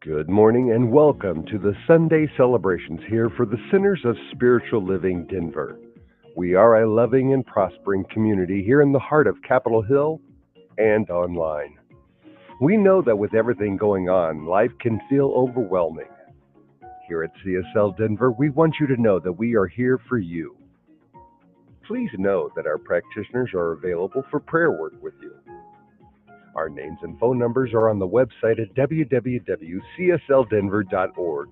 Good morning and welcome to the Sunday celebrations here for the Centers of Spiritual Living Denver. We are a loving and prospering community here in the heart of Capitol Hill and online. We know that with everything going on, life can feel overwhelming. Here at CSL Denver, we want you to know that we are here for you. Please know that our practitioners are available for prayer work with you. Our names and phone numbers are on the website at www.csldenver.org.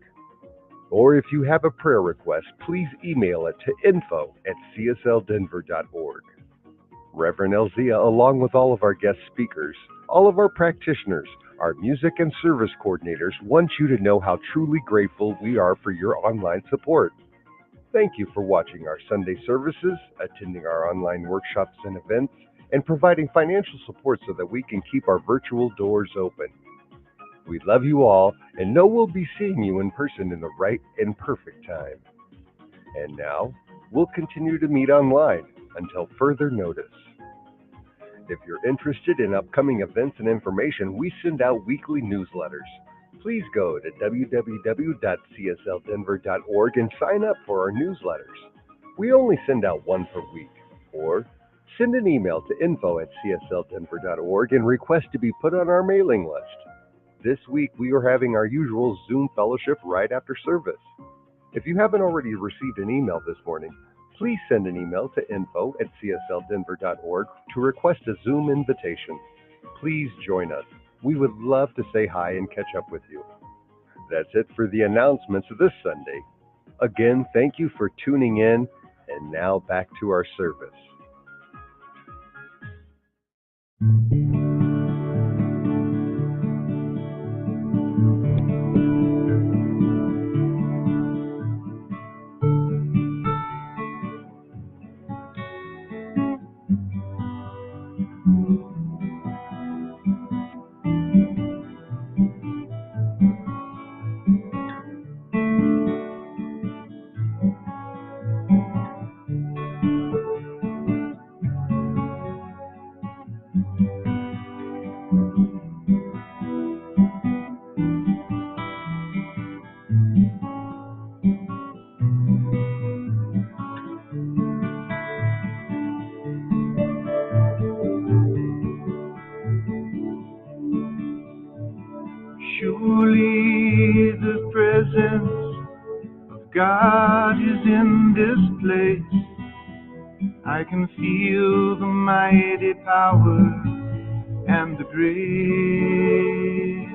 Or if you have a prayer request, please email it to info@csldenver.org. Reverend Elzia, along with all of our guest speakers, all of our practitioners, our music and service coordinators, want you to know how truly grateful we are for your online support. Thank you for watching our Sunday services, attending our online workshops and events, and providing financial support so that we can keep our virtual doors open. We love you all and know we'll be seeing you in person in the right and perfect time. And now, we'll continue to meet online until further notice. If you're interested in upcoming events and information, we send out weekly newsletters. Please go to www.csldenver.org and sign up for our newsletters. We only send out one per week, or send an email to info@csldenver.org and request to be put on our mailing list. This week, we are having our usual Zoom fellowship right after service. If you haven't already received an email this morning, please send an email to info@csldenver.org to request a Zoom invitation. Please join us. We would love to say hi and catch up with you. That's it for the announcements of this Sunday. Again, thank you for tuning in, and now back to our service. Surely the presence of God is in this place. I can feel the mighty power and the grace.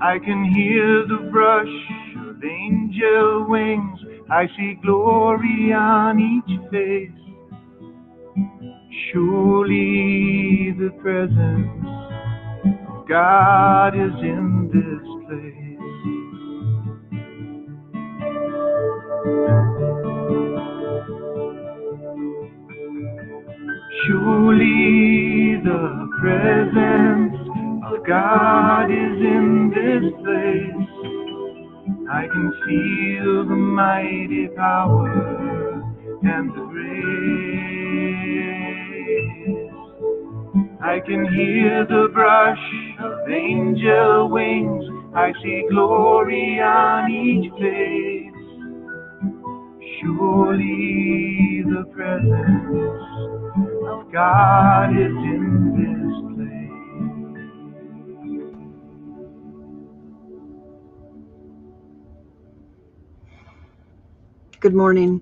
I can hear the brush of angel wings. I see glory on each face. Surely the presence of God is in this place. Surely the presence of God is in this place. I can feel the mighty power and the grace. I can hear the brush of angel wings. I see glory on each face. Surely the presence of God is in this place. Good morning.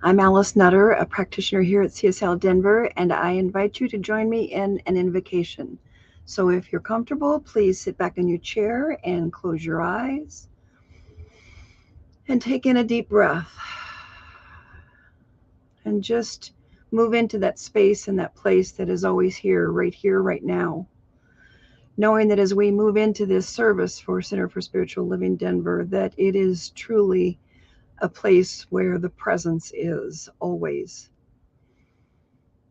I'm Alice Nutter, a practitioner here at CSL Denver, and I invite you to join me in an invocation. So if you're comfortable, please sit back in your chair and close your eyes and take in a deep breath. And just move into that space and that place that is always here, right now. Knowing that as we move into this service for Center for Spiritual Living Denver, that it is truly a place where the presence is always.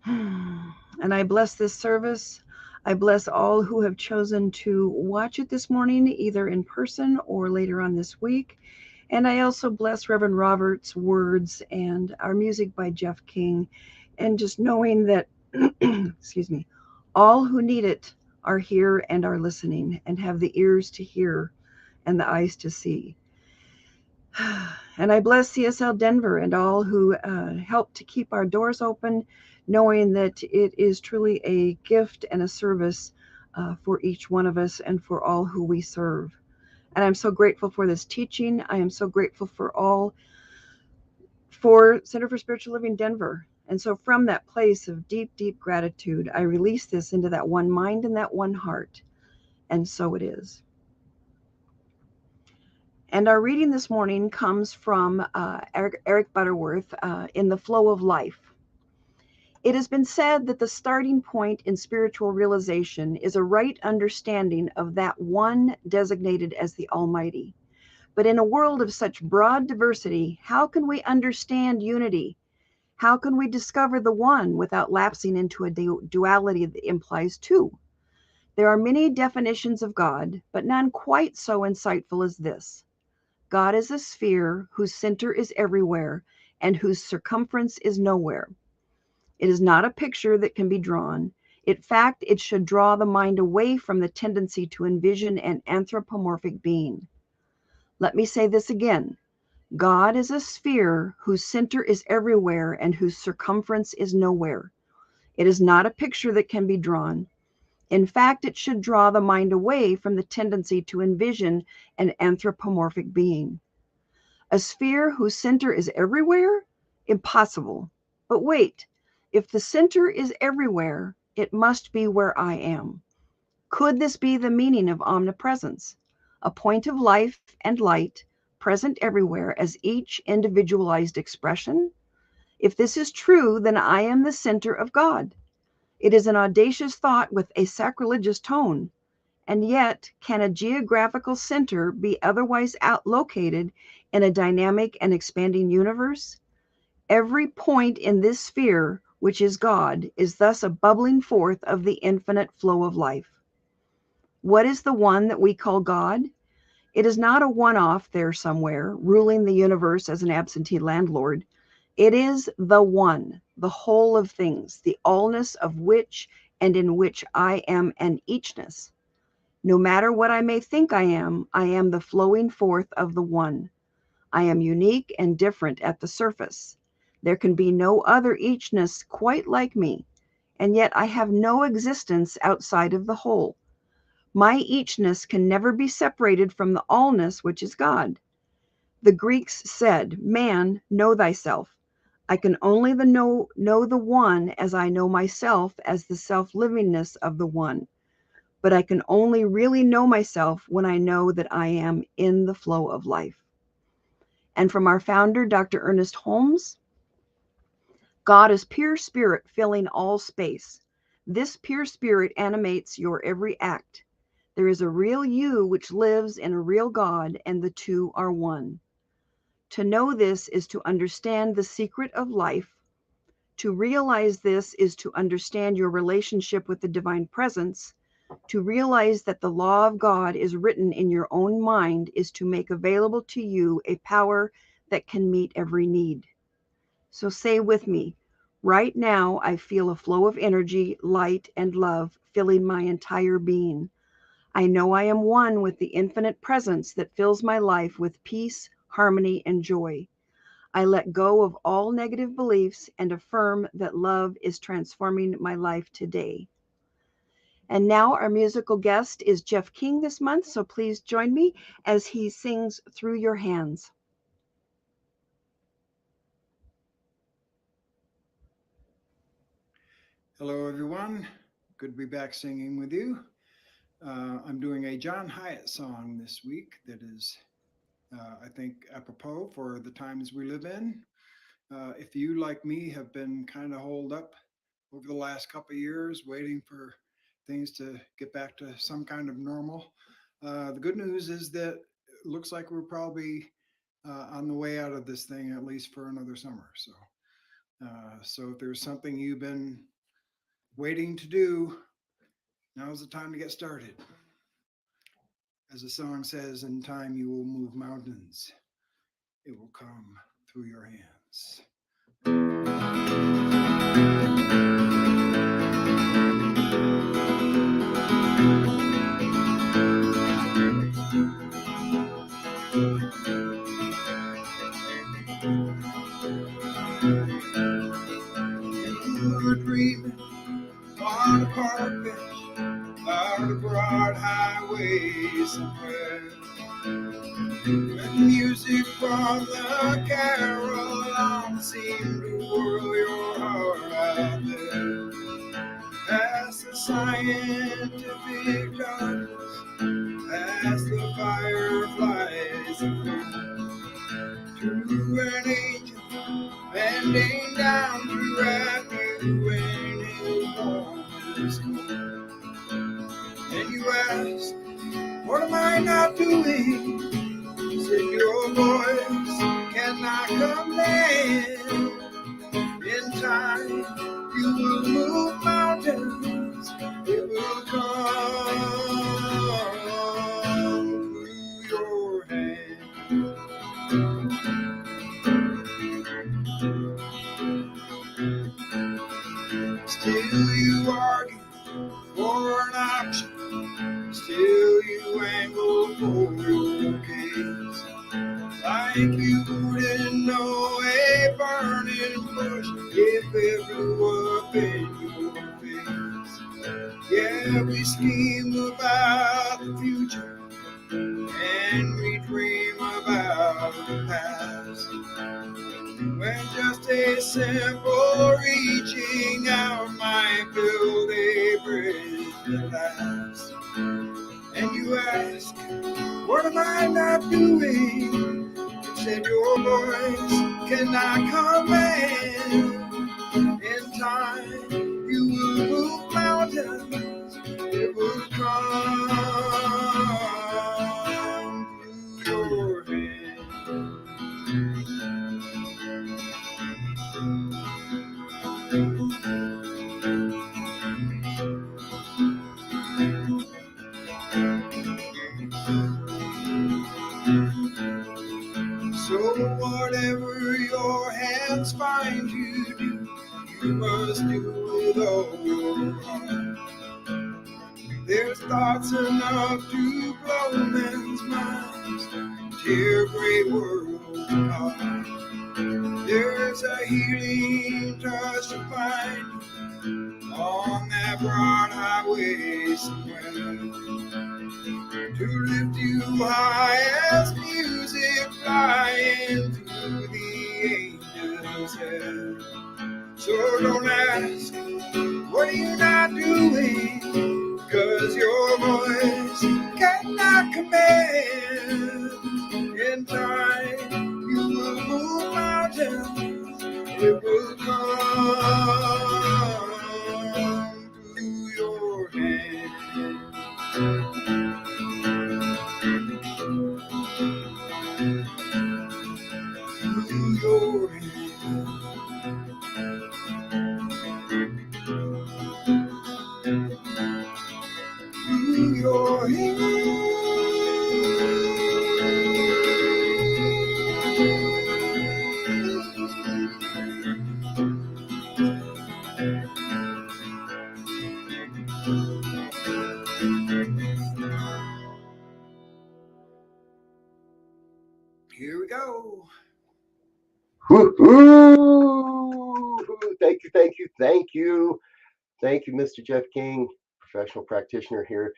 And I bless this service. I bless all who have chosen to watch it this morning, either in person or later on this week. And I also bless Reverend Robert's words and our music by Jeff King. And just knowing that, excuse me, all who need it are here and are listening and have the ears to hear and the eyes to see. And I bless CSL Denver and all who help to keep our doors open, knowing that it is truly a gift and a service for each one of us and for all who we serve. And I'm so grateful for this teaching. I am so grateful for Center for Spiritual Living Denver. And so from that place of deep, deep gratitude, I release this into that one mind and that one heart. And so it is. And our reading this morning comes from Eric Butterworth in The Flow of Life. It has been said that the starting point in spiritual realization is a right understanding of that one designated as the Almighty. But in a world of such broad diversity, how can we understand unity? How can we discover the one without lapsing into a duality that implies two? There are many definitions of God, but none quite so insightful as this. God is a sphere whose center is everywhere and whose circumference is nowhere. It is not a picture that can be drawn. In fact, it should draw the mind away from the tendency to envision an anthropomorphic being. Let me say this again. God is a sphere whose center is everywhere and whose circumference is nowhere. It is not a picture that can be drawn. In fact, it should draw the mind away from the tendency to envision an anthropomorphic being. A sphere whose center is everywhere? Impossible. But wait, if the center is everywhere, it must be where I am. Could this be the meaning of omnipresence? A point of life and light, present everywhere as each individualized expression? If this is true, then I am the center of God. It is an audacious thought with a sacrilegious tone. And yet, can a geographical center be otherwise located in a dynamic and expanding universe? Every point in this sphere, which is God, is thus a bubbling forth of the infinite flow of life. What is the one that we call God? It is not a one-off there somewhere, ruling the universe as an absentee landlord. It is the one, the whole of things, the allness of which and in which I am an eachness. No matter what I may think I am the flowing forth of the one. I am unique and different at the surface. There can be no other eachness quite like me, and yet I have no existence outside of the whole. My eachness can never be separated from the allness which is God. The Greeks said, "Man, know thyself." I can only know the one as I know myself as the self-livingness of the one. But I can only really know myself when I know that I am in the flow of life. And from our founder, Dr. Ernest Holmes, God is pure spirit filling all space. This pure spirit animates your every act. There is a real you which lives in a real God, and the two are one. To know this is to understand the secret of life. To realize this is to understand your relationship with the divine presence. To realize that the law of God is written in your own mind is to make available to you a power that can meet every need. So say with me, right now I feel a flow of energy, light, and love filling my entire being. I know I am one with the infinite presence that fills my life with peace, harmony, and joy. I let go of all negative beliefs and affirm that love is transforming my life today. And now our musical guest is Jeff King this month, so please join me as he sings Through Your Hands. Hello, everyone. Good to be back singing with you. I'm doing a John Hyatt song this week that is, I think, apropos for the times we live in. If you, like me, have been kind of holed up over the last couple of years, waiting for things to get back to some kind of normal, the good news is that it looks like we're probably on the way out of this thing, at least for another summer. So if there's something you've been waiting to do, now's the time to get started. As the song says, in time you will move mountains. It will come through your hands. You were dreaming on a park bench, out of broad highway somewhere. With music from the carillon seemed to whirl your heart out there. Past the scientific darkness, past the fireflies of home, to an angel bending down to wrap you in his warmest coat. And you ask, what am I not doing? Said your voice cannot command. In time, you will move mountains. It will come through your hand. Still you argue for an option. Still you angle for your case. Like you didn't know a burning bush if it blew up in your face. Yeah, we scheme about the future and we dream about the past. When just a simple reaching out might build a bridge that lasts. And you ask, what am I not doing? Said your voice cannot command. In time, you will move mountains. It will come through your hand. So whatever your hands find you do, you must do with all your heart. There's thoughts enough to blow men's minds, tear great worlds apart. There's a healing touch to find on that broad highway somewhere, to lift you high as music flying through the angel's head. So don't ask, what are you not doing? 'Cause your voice cannot command. In time, you will move mountains. It will come through your hand. Through your hand. Through your hand. Here we go. Woo-hoo! Thank you, thank you, thank you. Thank you, Mr. Jeff King, professional practitioner here.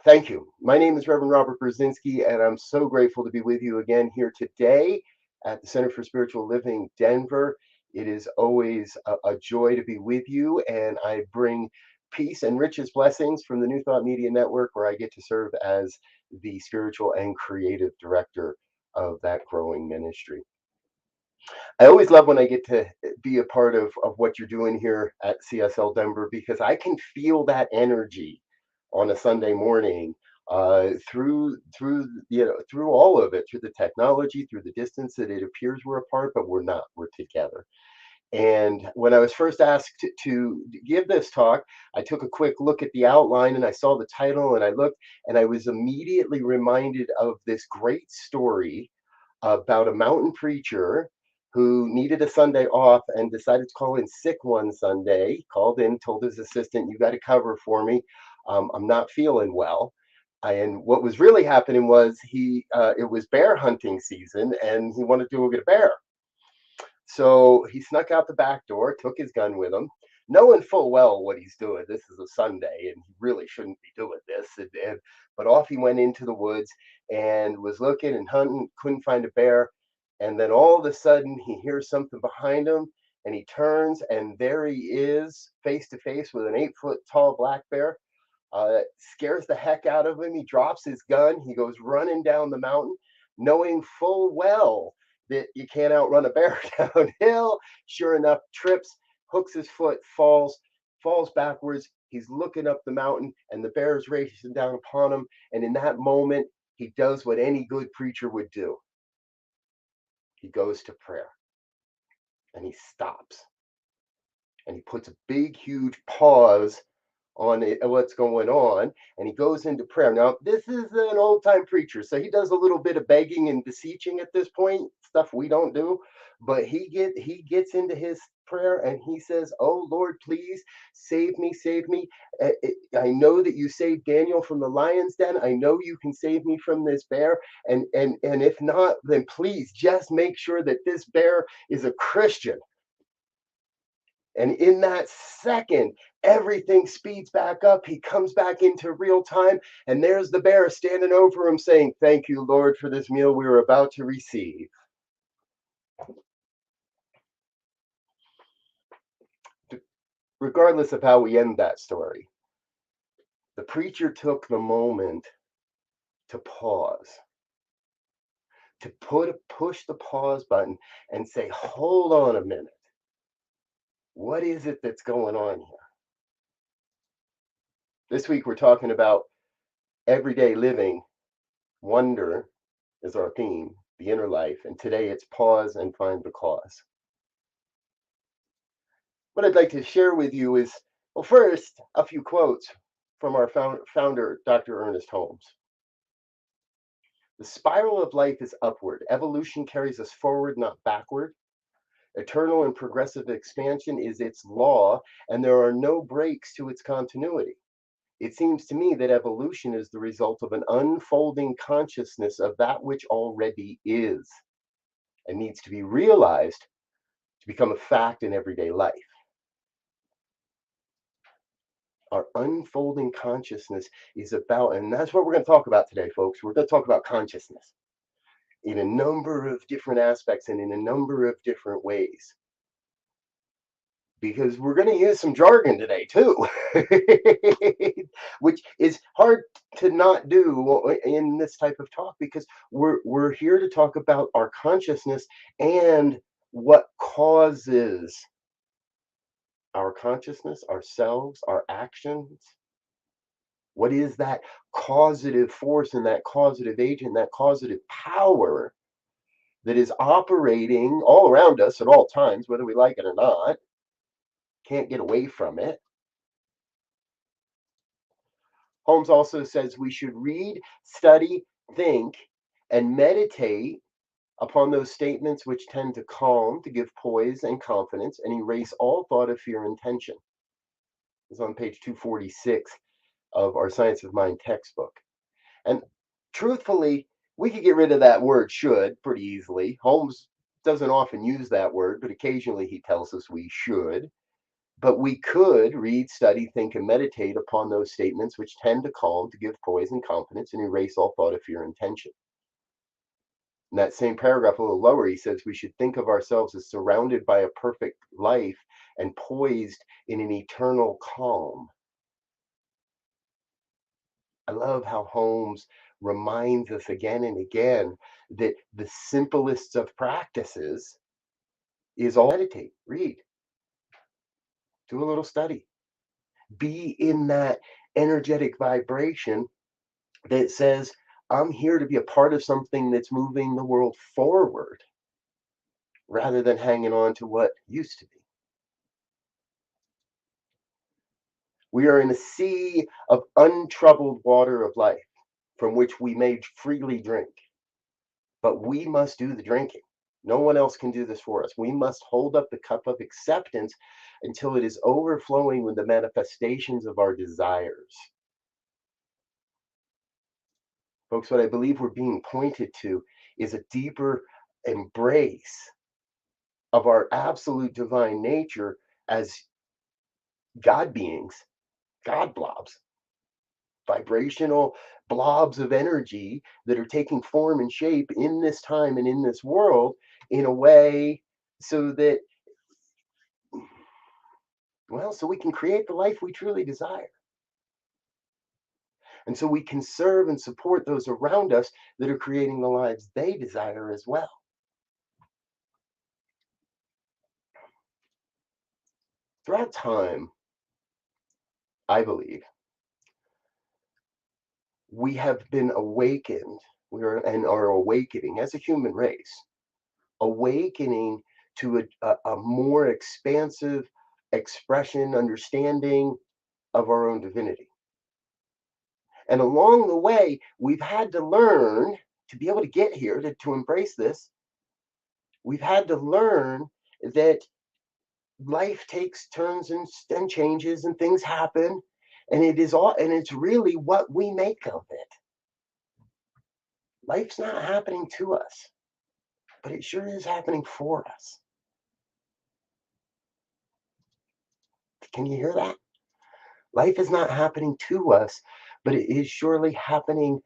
Thank you. My name is Reverend Robert Brzezinski, and I'm so grateful to be with you again here today at the Center for Spiritual Living, Denver. It is always a joy to be with you, and I bring peace and richest blessings from the New Thought Media Network, where I get to serve as the spiritual and creative director of that growing ministry. I always love when I get to be a part of what you're doing here at CSL Denver, because I can feel that energy on a Sunday morning, through all of it, through the technology, through the distance that it appears we're apart, but we're not. We're together. And when I was first asked to give this talk, I took a quick look at the outline and I saw the title and I looked, and I was immediately reminded of this great story about a mountain preacher who needed a Sunday off and decided to call in sick one Sunday. Called in, told his assistant, "You got to cover for me. I'm not feeling well." And what was really happening was it was bear hunting season, and he wanted to go get a bear. So he snuck out the back door, took his gun with him, knowing full well what he's doing. This is a Sunday, and he really shouldn't be doing this. But off he went into the woods and was looking and hunting, couldn't find a bear. And then all of a sudden, he hears something behind him, and he turns, and there he is, face to face with an 8-foot tall black bear. Scares the heck out of him. He drops his gun. He goes running down the mountain, knowing full well that you can't outrun a bear downhill. Sure enough, trips, hooks his foot, falls backwards. He's looking up the mountain, and the bear is racing down upon him. And in that moment, he does what any good preacher would do. He goes to prayer, and he stops, and he puts a big, huge pause on what's going on, and he goes into prayer. Now, this is an old time preacher, so he does a little bit of begging and beseeching at this point, stuff we don't do. But he gets into his prayer and he says, "Oh Lord, please save me, save me. I know that you saved Daniel from the lion's den. I know you can save me from this bear, and if not, then please just make sure that this bear is a Christian." And in that second, everything speeds back up. He comes back into real time, and there's the bear standing over him saying, "Thank you, Lord, for this meal we were about to receive." Regardless of how we end that story, the preacher took the moment to pause, to push the pause button and say, "Hold on a minute. What is it that's going on here?" This week, we're talking about everyday living. Wonder is our theme, the inner life, and today it's pause and find the cause. What I'd like to share with you is, well, first, a few quotes from our founder, Dr. Ernest Holmes. "The spiral of life is upward. Evolution carries us forward, not backward. Eternal and progressive expansion is its law, and there are no breaks to its continuity. It seems to me that evolution is the result of an unfolding consciousness of that which already is and needs to be realized to become a fact in everyday life." Our unfolding consciousness is about, and that's what we're going to talk about today, folks. We're going to talk about consciousness in a number of different aspects and in a number of different ways, because we're going to use some jargon today too, which is hard to not do in this type of talk, because we're here to talk about our consciousness and what causes our consciousness, ourselves, our actions. What is that causative force and that causative agent, that causative power that is operating all around us at all times, whether we like it or not? Can't get away from it. Holmes also says we should read, study, think, and meditate upon those statements which tend to calm, to give poise and confidence, and erase all thought of fear and tension. It's on page 246 of our Science of Mind textbook. And truthfully, we could get rid of that word "should" pretty easily. Holmes doesn't often use that word, but occasionally he tells us we should. But we could read, study, think, and meditate upon those statements which tend to calm, to give poise and confidence, and erase all thought of fear and tension. In that same paragraph, a little lower, he says we should think of ourselves as surrounded by a perfect life and poised in an eternal calm. I love how Holmes reminds us again and again that the simplest of practices is all meditate, read, do a little study, be in that energetic vibration that says, I'm here to be a part of something that's moving the world forward rather than hanging on to what used to be. We are in a sea of untroubled water of life from which we may freely drink, but we must do the drinking. No one else can do this for us. We must hold up the cup of acceptance until it is overflowing with the manifestations of our desires. Folks, what I believe we're being pointed to is a deeper embrace of our absolute divine nature as God beings, God blobs, vibrational blobs of energy that are taking form and shape in this time and in this world in a way so that, well, so we can create the life we truly desire. And so we can serve and support those around us that are creating the lives they desire as well. Throughout time, I believe, we have been awakened, we are and are awakening as a human race, awakening to a more expansive expression, understanding of our own divinity. And along the way, we've had to learn to be able to get here, to embrace this. We've had to learn that life takes turns and changes and things happen. And it's really what we make of it. Life's not happening to us, but it sure is happening for us. Can you hear that? Life is not happening to us, but it is surely happening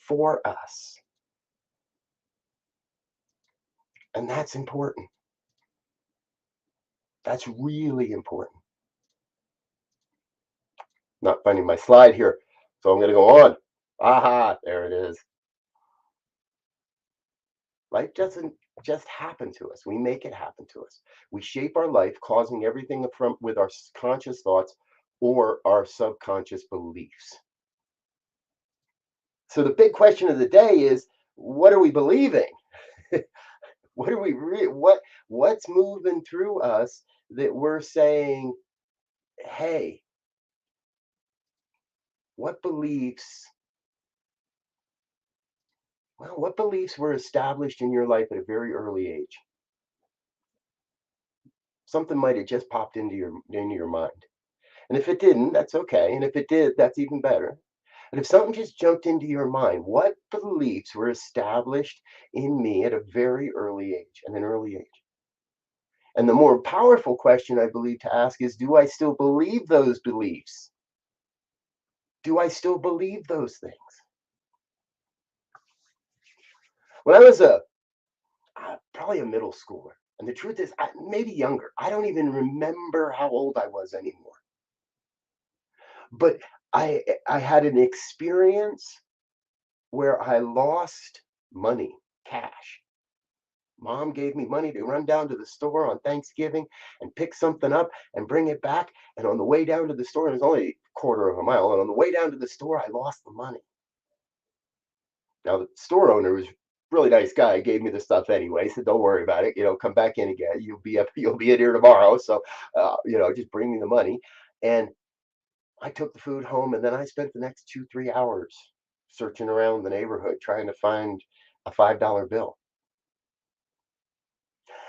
for us. And that's important. That's really important. Not finding my slide here, so I'm going to go on. Aha, there it is. Life doesn't just happen to us. We make it happen to us. We shape our life, causing everything from with our conscious thoughts or our subconscious beliefs. So the big question of the day is, what are we believing? What are we what's moving through us that we're saying, hey, what beliefs what beliefs were established in your life at a very early age? Something might have just popped into your mind. And if it didn't, that's okay. And if it did, that's even better. And if something just jumped into your mind, what beliefs were established in me at a very early age, at an early age? And the more powerful question I believe to ask is, do I still believe those beliefs? Do I still believe those things? When I was probably a middle schooler, and the truth is, maybe younger, I don't even remember how old I was anymore. But I had an experience where I lost money, cash. Mom gave me money to run down to the store on Thanksgiving and pick something up and bring it back. And on the way down to the store, it was only a quarter of a mile. And on the way down to the store, I lost the money. Now, the store owner was a really nice guy, gave me the stuff anyway. Said, don't worry about it. Come back in again. You'll be in here tomorrow. So, just bring me the money. And I took the food home, and then I spent the next 2-3 hours searching around the neighborhood trying to find a $5 bill.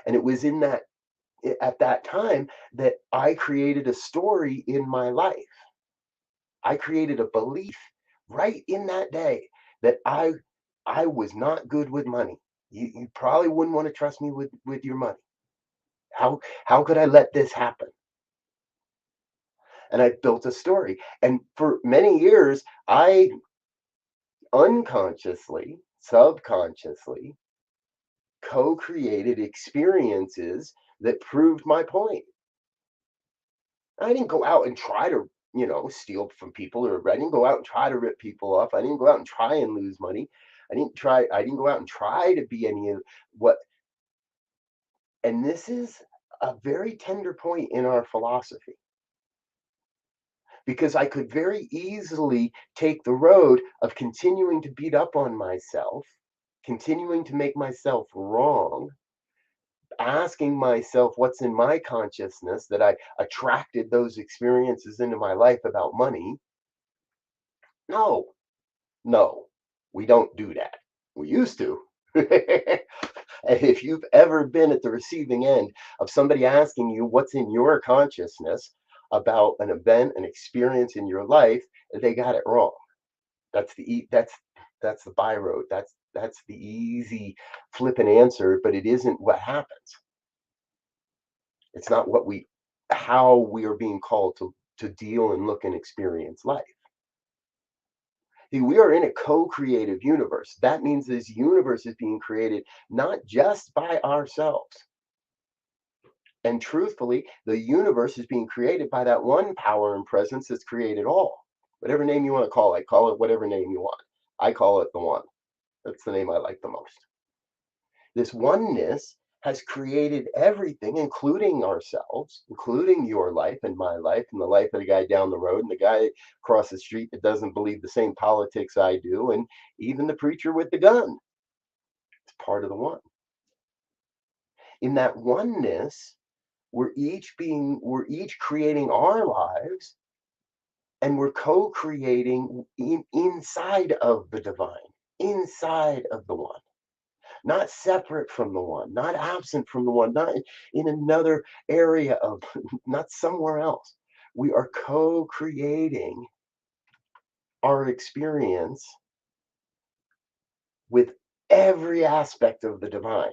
And it was at that time that I created a story in my life. I created a belief right in that day that I was not good with money. You probably wouldn't want to trust me with your money. How could I let this happen? And I built a story. And for many years, I unconsciously, subconsciously co-created experiences that proved my point. I didn't go out and try to, steal from people, or I didn't go out and try to rip people off. I didn't go out and try and lose money. I didn't go out and try to be any of what, and this is a very tender point in our philosophy, because I could very easily take the road of continuing to beat up on myself, continuing to make myself wrong, asking myself what's in my consciousness that I attracted those experiences into my life about money. No, no, we don't do that. We used to. And if you've ever been at the receiving end of somebody asking you what's in your consciousness about an event, an experience in your life, they got it wrong. That's the by road. That's the easy flippant answer, but it isn't what happens. It's not how we are being called to deal and look and experience life. See, we are in a co-creative universe. That means this universe is being created not just by ourselves. And truthfully, the universe is being created by that one power and presence that's created all. Whatever name you want to call it whatever name you want. I call it the one. That's the name I like the most. This oneness has created everything, including ourselves, including your life and my life and the life of the guy down the road and the guy across the street that doesn't believe the same politics I do, and even the preacher with the gun. It's part of the one. In that oneness, we're each creating our lives, and we're co-creating inside of the divine, inside of the one. Not separate from the one, not absent from the one, not in another area of, not somewhere else. We are co-creating our experience with every aspect of the divine.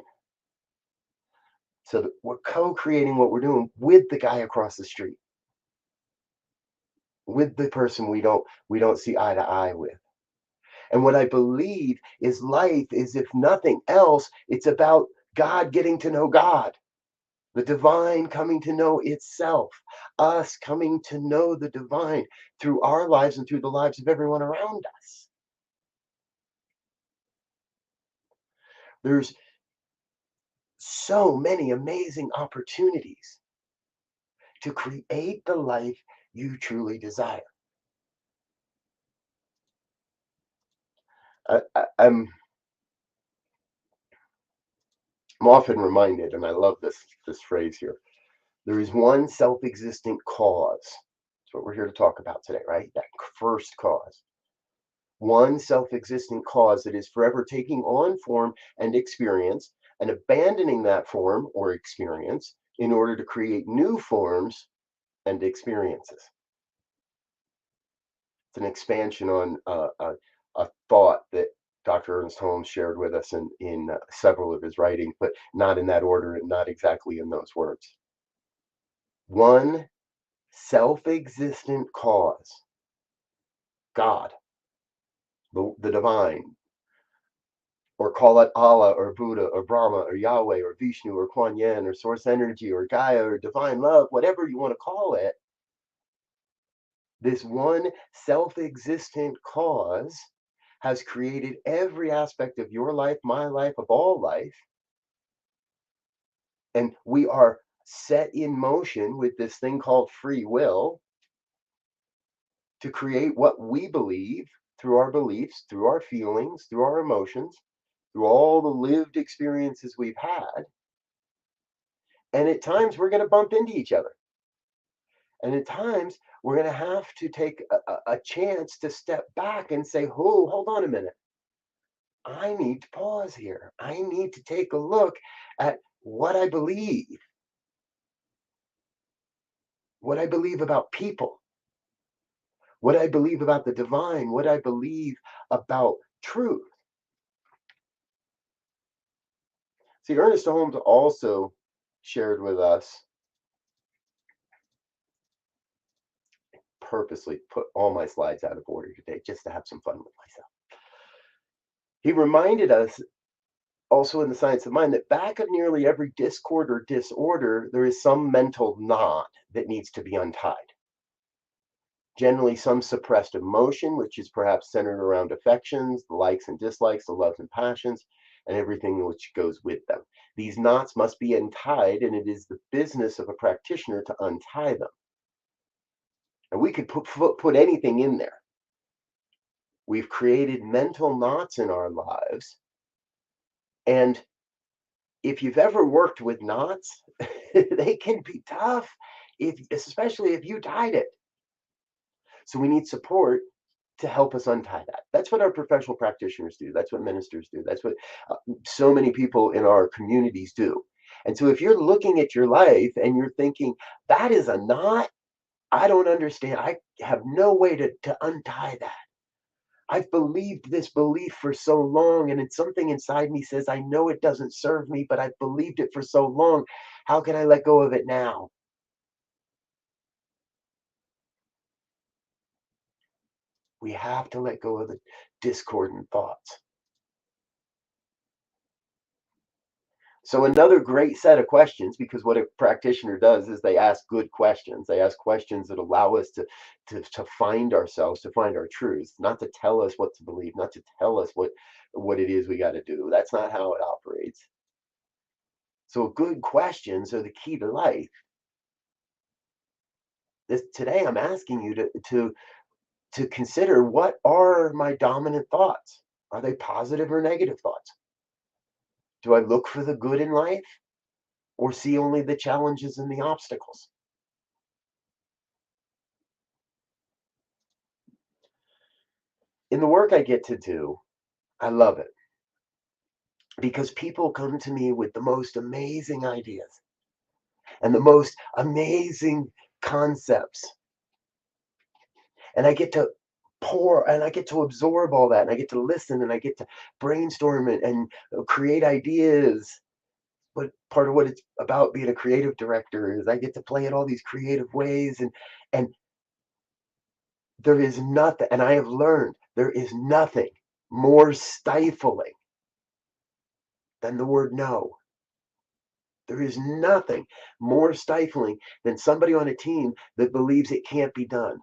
So that we're co-creating what we're doing with the guy across the street, with the person we don't see eye to eye with. And what I believe is life is, if nothing else, it's about God getting to know God. The divine coming to know itself, us coming to know the divine through our lives and through the lives of everyone around us. There's so many amazing opportunities to create the life you truly desire. I'm often reminded, and I love this phrase here, there is one self-existent cause. That's what we're here to talk about today, right? That first cause. One self-existent cause that is forever taking on form and experience and abandoning that form or experience in order to create new forms and experiences. It's an expansion on a thought that Dr. Ernest Holmes shared with us in several of his writings, but not in that order and not exactly in those words. One self-existent cause, God, the divine, or call it Allah or Buddha or Brahma or Yahweh or Vishnu or Kuan Yin or source energy or Gaia or divine love, whatever you want to call it, this one self-existent cause has created every aspect of your life, my life, of all life. And we are set in motion with this thing called free will to create what we believe through our beliefs, through our feelings, through our emotions, through all the lived experiences we've had. And at times we're going to bump into each other. And at times we're going to have to take a chance to step back and say, oh, hold on a minute. I need to pause here. I need to take a look at what I believe about people, what I believe about the divine, what I believe about truth. See, Ernest Holmes also shared with us, purposely put all my slides out of order today just to have some fun with myself. He reminded us also in the science of mind, that back of nearly every discord or disorder, there is some mental knot that needs to be untied. Generally, some suppressed emotion, which is perhaps centered around affections, the likes and dislikes, the loves and passions, and everything which goes with them. These knots must be untied, and it is the business of a practitioner to untie them. And we could put anything in there. We've created mental knots in our lives. And if you've ever worked with knots, they can be tough, especially if you tied it. So we need support to help us untie that. That's what our professional practitioners do. That's what ministers do. That's what so many people in our communities do. And so if you're looking at your life and you're thinking, that is a knot, I don't understand. I have no way to untie that. I've believed this belief for so long, and it's something inside me says, I know it doesn't serve me, but I've believed it for so long. How can I let go of it now? We have to let go of the discordant thoughts. So another great set of questions, because what a practitioner does is they ask good questions. They ask questions that allow us to find ourselves, to find our truth, not to tell us what to believe, not to tell us what it is we got to do. That's not how it operates. So good questions are the key to life. Today I'm asking you to consider, what are my dominant thoughts? Are they positive or negative thoughts? Do I look for the good in life, or see only the challenges and the obstacles? In the work I get to do, I love it because people come to me with the most amazing ideas and the most amazing concepts. And I get to pour and I get to absorb all that, and I get to listen and I get to brainstorm it and create ideas. But part of what it's about being a creative director is I get to play in all these creative ways, and there is nothing, and I have learned there is nothing more stifling than the word no. There is nothing more stifling than somebody on a team that believes it can't be done.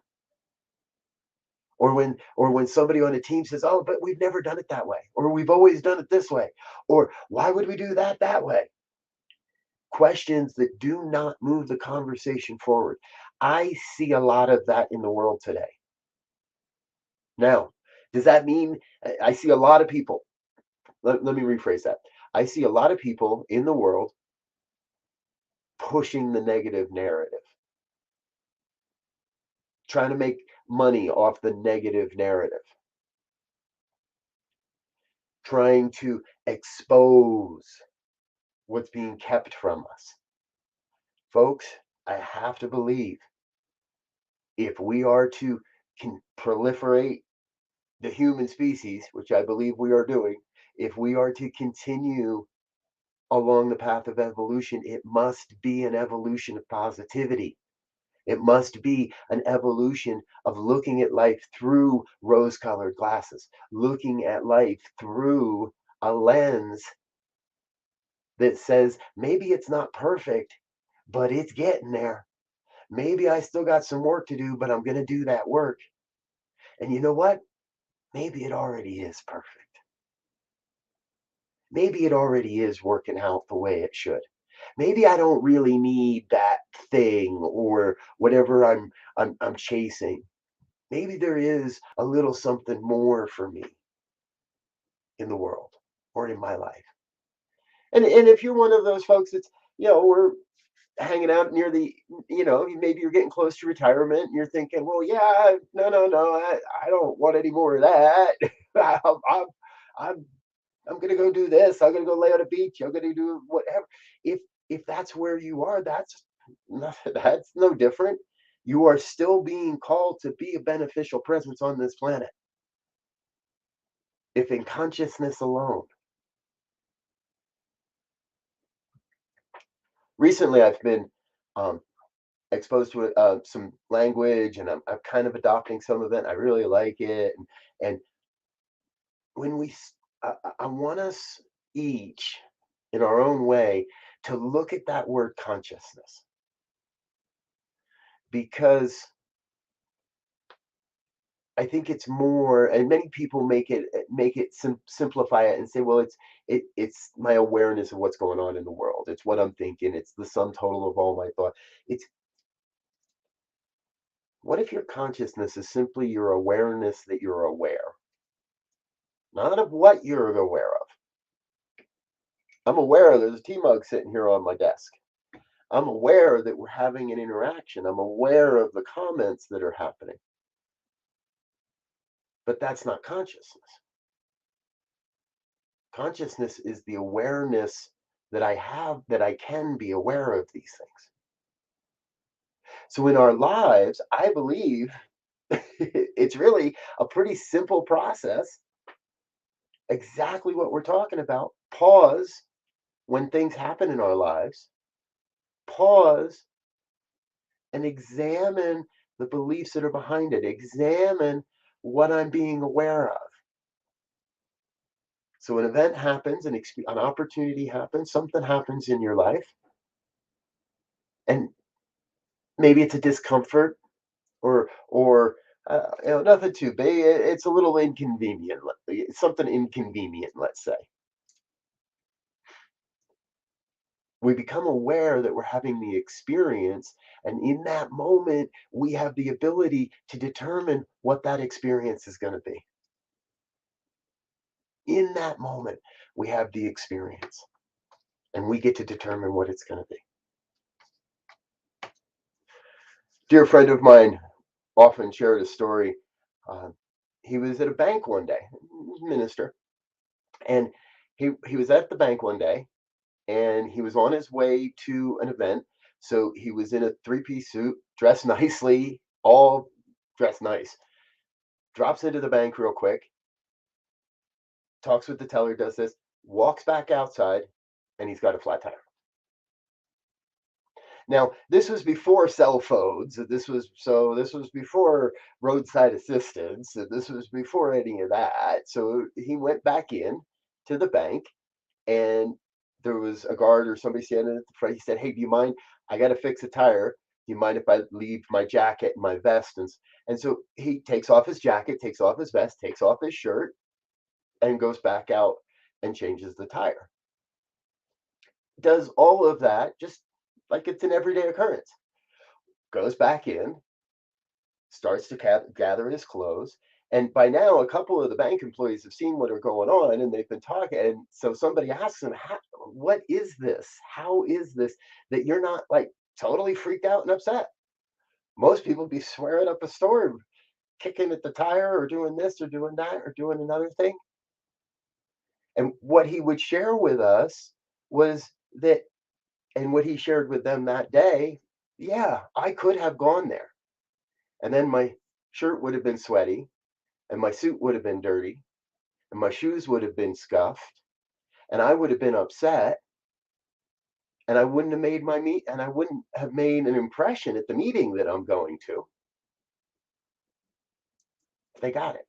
Or when somebody on a team says, "Oh, but we've never done it that way," or "We've always done it this way," or "Why would we do that way?" Questions that do not move the conversation forward. I see a lot of that in the world today. Now, does that mean I see a lot of people? Let me rephrase that. I see a lot of people in the world pushing the negative narrative, trying to make money off the negative narrative, trying to expose what's being kept from us. Folks, I have to believe, if we are to proliferate the human species, which I believe we are doing, if we are to continue along the path of evolution, it must be an evolution of positivity. It must be an evolution of looking at life through rose colored glasses, looking at life through a lens that says, maybe it's not perfect, but it's getting there. Maybe I still got some work to do, but I'm going to do that work. And you know what? Maybe it already is perfect. Maybe it already is working out the way it should. Maybe I don't really need that thing or whatever I'm chasing. Maybe there is a little something more for me in the world or in my life. And if you're one of those folks that's, we're hanging out near maybe you're getting close to retirement and you're thinking, well, yeah, no, I don't want any more of that. I'm I'm going to go do this. I'm going to go lay on a beach. I'm going to do whatever. If that's where you are, that's no different. You are still being called to be a beneficial presence on this planet, if in consciousness alone. Recently, I've been um, exposed to some language, and I'm kind of adopting some of it. I really like it, and when I want us, each, in our own way, to look at that word consciousness. Because I think it's more, and many people make it simplify it and say, well, it's my awareness of what's going on in the world. It's what I'm thinking. It's the sum total of all my thought. It's what if your consciousness is simply your awareness that you're aware, not of what you're aware of. I'm aware there's a tea mug sitting here on my desk. I'm aware that we're having an interaction. I'm aware of the comments that are happening. But that's not consciousness. Consciousness is the awareness that I have, that I can be aware of these things. So in our lives, I believe it's really a pretty simple process. Exactly what we're talking about. Pause when things happen in our lives. Pause and examine the beliefs that are behind it. Examine what I'm being aware of. So an event happens, an opportunity happens, something happens in your life, and maybe it's a discomfort or nothing too big. It's a little inconvenient. It's something inconvenient, let's say. We become aware that we're having the experience, and in that moment, we have the ability to determine what that experience is going to be. In that moment, we have the experience, and we get to determine what it's going to be. Dear friend of mine often shared a story. He was at a bank one day, minister, and he was at the bank one day, and he was on his way to an event. So he was in a three-piece suit, dressed nicely, all dressed nice. Drops into the bank real quick, talks with the teller, does this, walks back outside, and he's got a flat tire. Now, this was before cell phones. This was before roadside assistance. This was before any of that. So he went back in to the bank, and there was a guard or somebody standing at the front. He said, "Hey, do you mind? I got to fix a tire. Do you mind if I leave my jacket and my vest?" And so he takes off his jacket, takes off his vest, takes off his shirt, and goes back out and changes the tire. Does all of that just like it's an everyday occurrence. Goes back in, starts to gather his clothes. And by now, a couple of the bank employees have seen what are going on, and they've been talking. And so somebody asks him, "What is this? How is this that you're not like totally freaked out and upset? Most people be swearing up a storm, kicking at the tire, or doing this, or doing that, or doing another thing." And what he would share with us was that, and what he shared with them that day, yeah, I could have gone there. And then my shirt would have been sweaty, and my suit would have been dirty, and my shoes would have been scuffed, and I would have been upset, and I wouldn't have made and I wouldn't have made an impression at the meeting that I'm going to. They got it.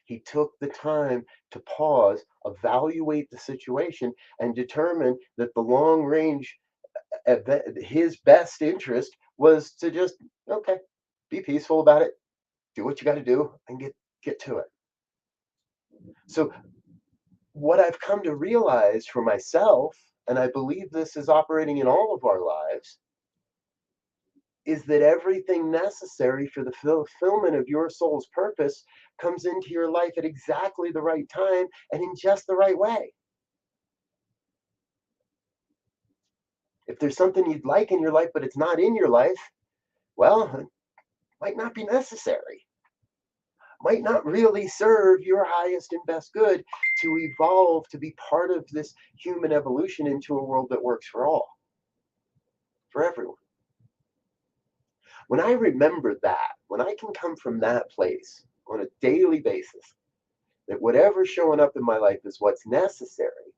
He took the time to pause, evaluate the situation, and determine that the long range, his best interest was to just, okay, be peaceful about it, do what you got to do, and get to it. So what I've come to realize for myself, and I believe this is operating in all of our lives, is that everything necessary for the fulfillment of your soul's purpose comes into your life at exactly the right time and in just the right way. If there's something you'd like in your life, but it's not in your life, well, it might not be necessary. Might not really serve your highest and best good to evolve to be part of this human evolution into a world that works for all, for everyone. When I remember that, when I can come from that place on a daily basis, that whatever's showing up in my life is what's necessary,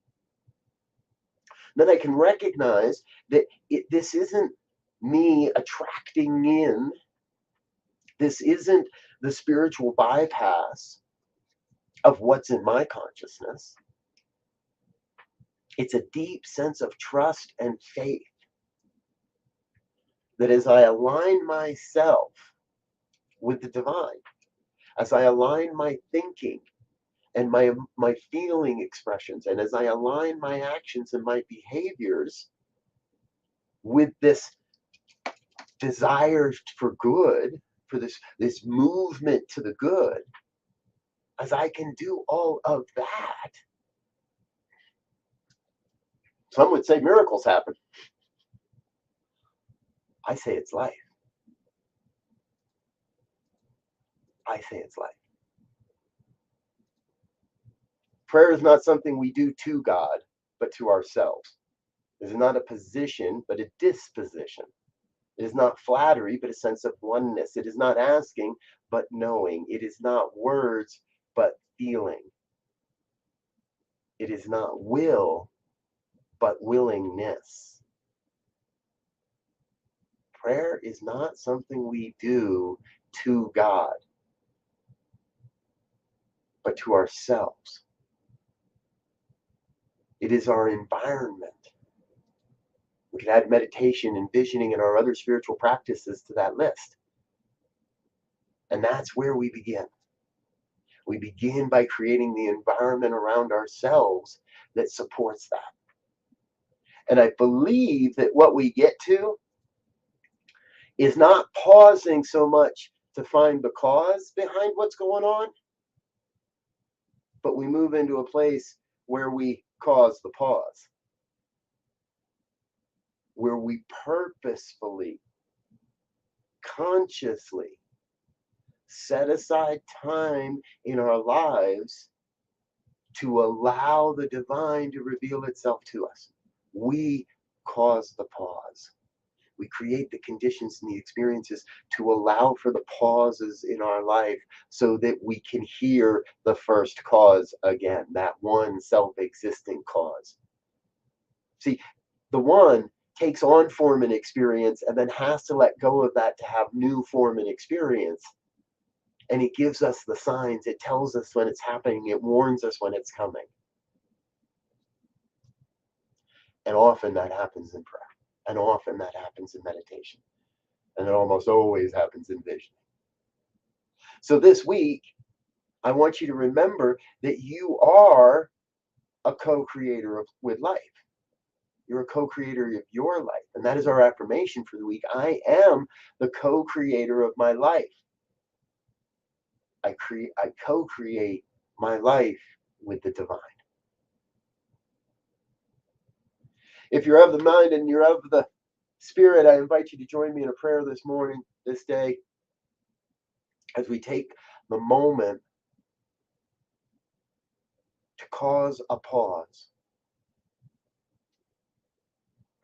then I can recognize that this isn't me attracting in, this isn't the spiritual bypass of what's in my consciousness. It's a deep sense of trust and faith that as I align myself with the divine, as I align my thinking and my feeling expressions, and as I align my actions and my behaviors with this desire for good, for this movement to the good, as I can do all of that, some would say miracles happen. I say it's life. I say it's life. Prayer is not something we do to God, but to ourselves. It is not a position, but a disposition. It is not flattery, but a sense of oneness. It is not asking, but knowing. It is not words, but feeling. It is not will, but willingness. Prayer is not something we do to God, but to ourselves. It is our environment. We could add meditation and visioning and our other spiritual practices to that list. And that's where we begin. We begin by creating the environment around ourselves that supports that. And I believe that what we get to is not pausing so much to find the cause behind what's going on, but we move into a place where we cause the pause, where we purposefully, consciously set aside time in our lives to allow the divine to reveal itself to us. We cause the pause. We create the conditions and the experiences to allow for the pauses in our life so that we can hear the first cause again, that one self-existing cause. See, the one takes on form and experience and then has to let go of that to have new form and experience. And it gives us the signs. It tells us when it's happening. It warns us when it's coming. And often that happens in prayer. And often that happens in meditation. And it almost always happens in vision. So this week, I want you to remember that you are a co-creator with life. You're a co-creator of your life. And that is our affirmation for the week. I am the co-creator of my life. I co-create my life with the divine. If you're of the mind and you're of the spirit, I invite you to join me in a prayer this morning, this day, as we take the moment to cause a pause.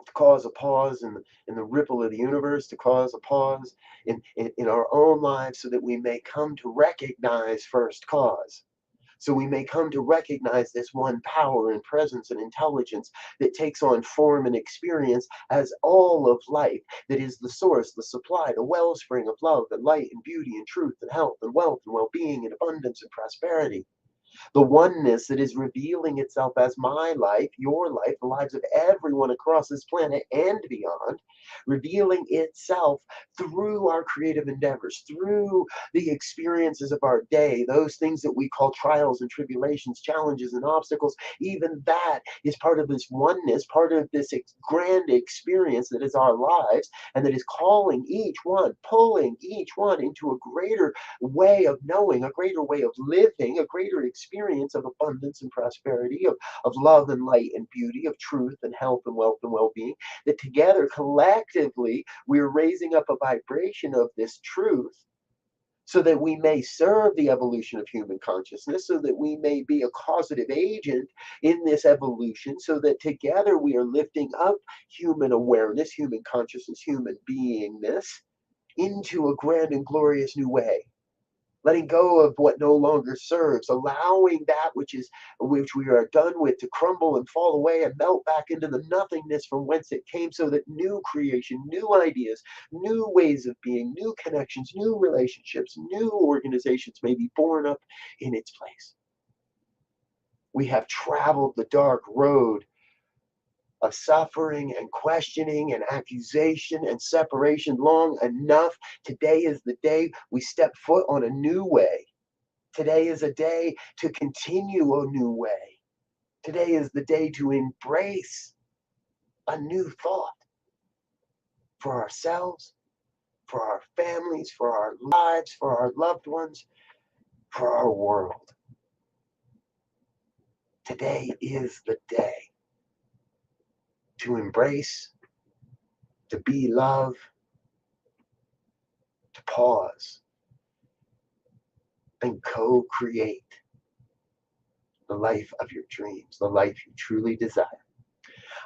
To cause a pause in the ripple of the universe, to cause a pause in our own lives so that we may come to recognize first cause. So we may come to recognize this one power and presence and intelligence that takes on form and experience as all of life, that is the source, the supply, the wellspring of love and light and beauty and truth and health and wealth and well-being and abundance and prosperity. The oneness that is revealing itself as my life, your life, the lives of everyone across this planet and beyond, revealing itself through our creative endeavors, through the experiences of our day, those things that we call trials and tribulations, challenges and obstacles. Even that is part of this oneness, part of this grand experience that is our lives, and that is calling each one, pulling each one into a greater way of knowing, a greater way of living, a greater experience of abundance and prosperity, of love and light and beauty, of truth and health and wealth and well-being, that together, collectively, we're raising up a vibration of this truth so that we may serve the evolution of human consciousness, so that we may be a causative agent in this evolution, so that together we are lifting up human awareness, human consciousness, human beingness into a grand and glorious new way. Letting go of what no longer serves, allowing that which we are done with to crumble and fall away and melt back into the nothingness from whence it came, so that new creation, new ideas, new ways of being, new connections, new relationships, new organizations may be born up in its place. We have traveled the dark road of suffering and questioning and accusation and separation long enough. Today is the day we step foot on a new way. Today is a day to continue a new way. Today is the day to embrace a new thought for ourselves, for our families, for our lives, for our loved ones, for our world. Today is the day to embrace, to be love, to pause, and co-create the life of your dreams, the life you truly desire.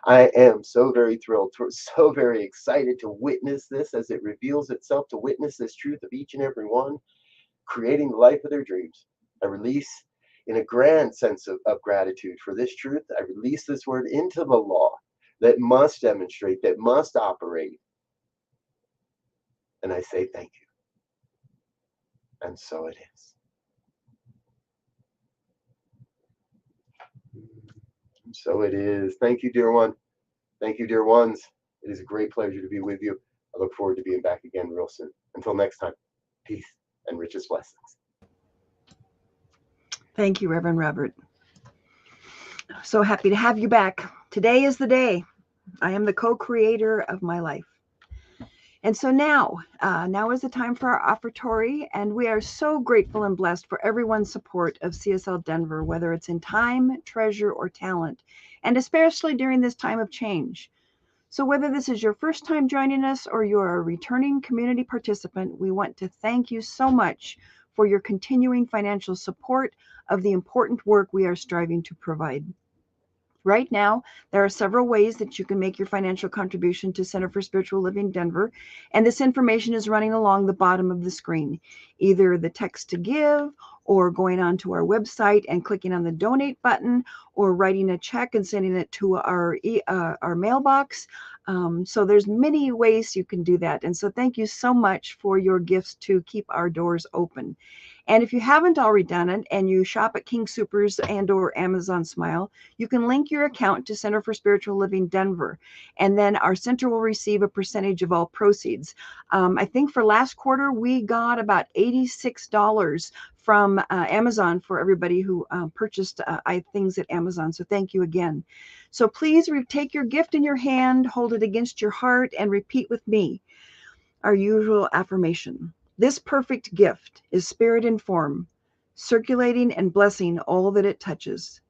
I am so very thrilled, so very excited to witness this as it reveals itself, to witness this truth of each and every one creating the life of their dreams. I release, in a grand sense of gratitude for this truth, I release this word into the law that must demonstrate, that must operate. And I say thank you. And so it is. And so it is. Thank you, dear one. Thank you, dear ones. It is a great pleasure to be with you. I look forward to being back again real soon. Until next time, peace and richest blessings. Thank you, Reverend Robert. So happy to have you back. Today is the day. I am the co-creator of my life. And so now is the time for our offertory, and we are so grateful and blessed for everyone's support of CSL Denver, whether it's in time, treasure, or talent, and especially during this time of change. So whether this is your first time joining us or you're a returning community participant, we want to thank you so much for your continuing financial support of the important work we are striving to provide. Right now, there are several ways that you can make your financial contribution to Center for Spiritual Living Denver, and this information is running along the bottom of the screen, either the text to give, or going onto our website and clicking on the donate button, or writing a check and sending it to our mailbox. So there's many ways you can do that. And so thank you so much for your gifts to keep our doors open. And if you haven't already done it and you shop at King Soopers and or Amazon Smile, you can link your account to Center for Spiritual Living Denver. And then our center will receive a percentage of all proceeds. I think for last quarter, we got about $86 from Amazon for everybody who purchased things at Amazon. So thank you again. So please take your gift in your hand, hold it against your heart, and repeat with me our usual affirmation. This perfect gift is spirit in form, circulating and blessing all that it touches.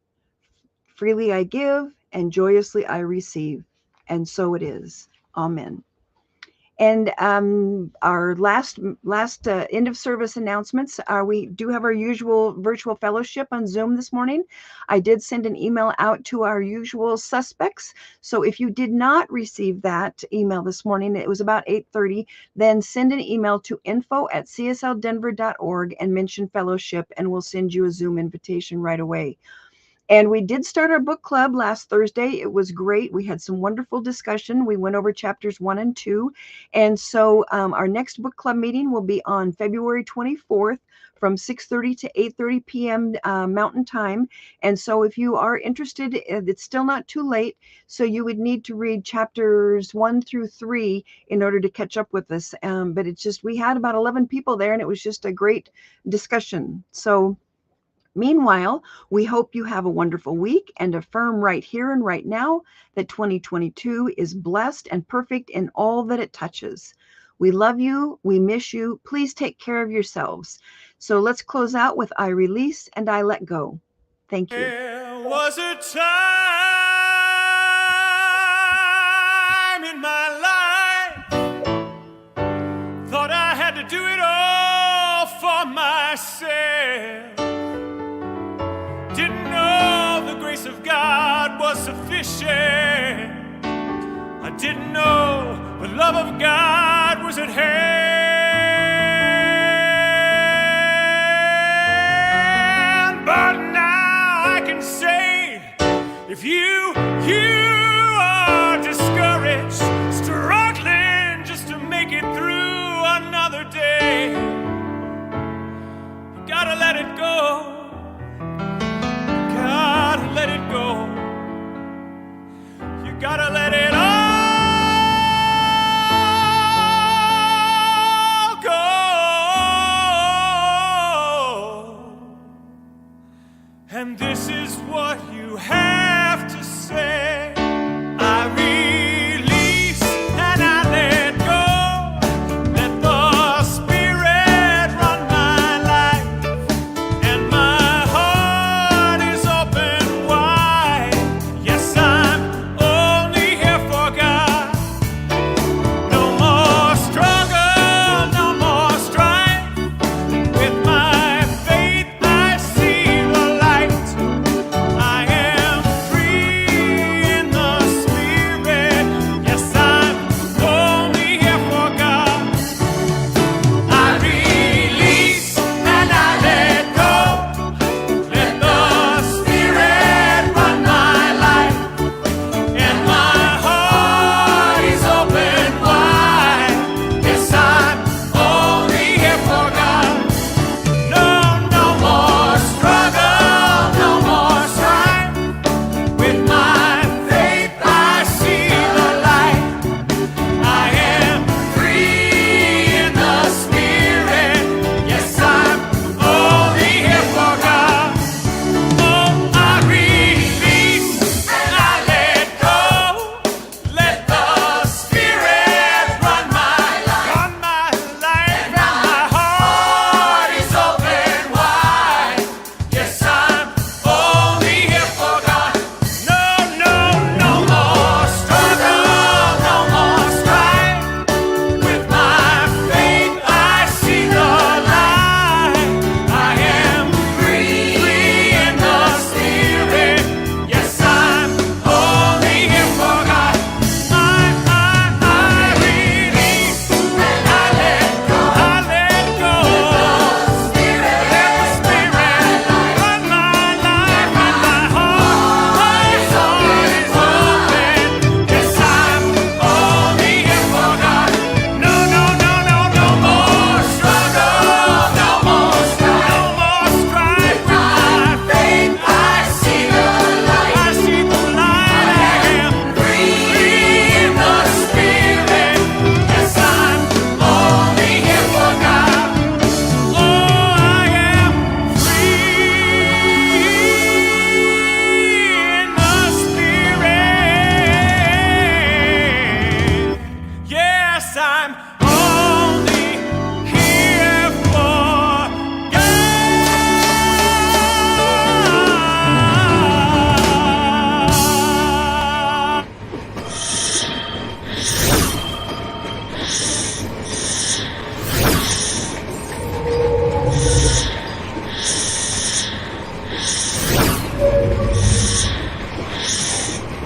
Freely I give, and joyously I receive. And so it is. Amen. And our last end of service announcements are we do have our usual virtual fellowship on Zoom this morning. I did send an email out to our usual suspects. So if you did not receive that email this morning, it was about 8:30, then send an email to info@csldenver.org and mention fellowship, and we'll send you a Zoom invitation right away. And we did start our book club last Thursday. It was great. We had some wonderful discussion. We went over chapters 1 and 2. And so our next book club meeting will be on February 24th from 6:30 to 8:30 p.m. Mountain Time. And so if you are interested, it's still not too late. So you would need to read chapters 1 through 3 in order to catch up with us. But it's just, we had about 11 people there, and it was just a great discussion. So meanwhile, we hope you have a wonderful week and affirm right here and right now that 2022 is blessed and perfect in all that it touches. We love you. We miss you. Please take care of yourselves. So let's close out with I release and I let go. Thank you. There was a time in my life, thought I had to do it all for myself. Didn't know the grace of God was sufficient. I didn't know the love of God was at hand. But now I can say, if you are discouraged, struggling just to make it through another day, you gotta let it go. Gotta let it go. You Gotta let it all go. And this is what you have.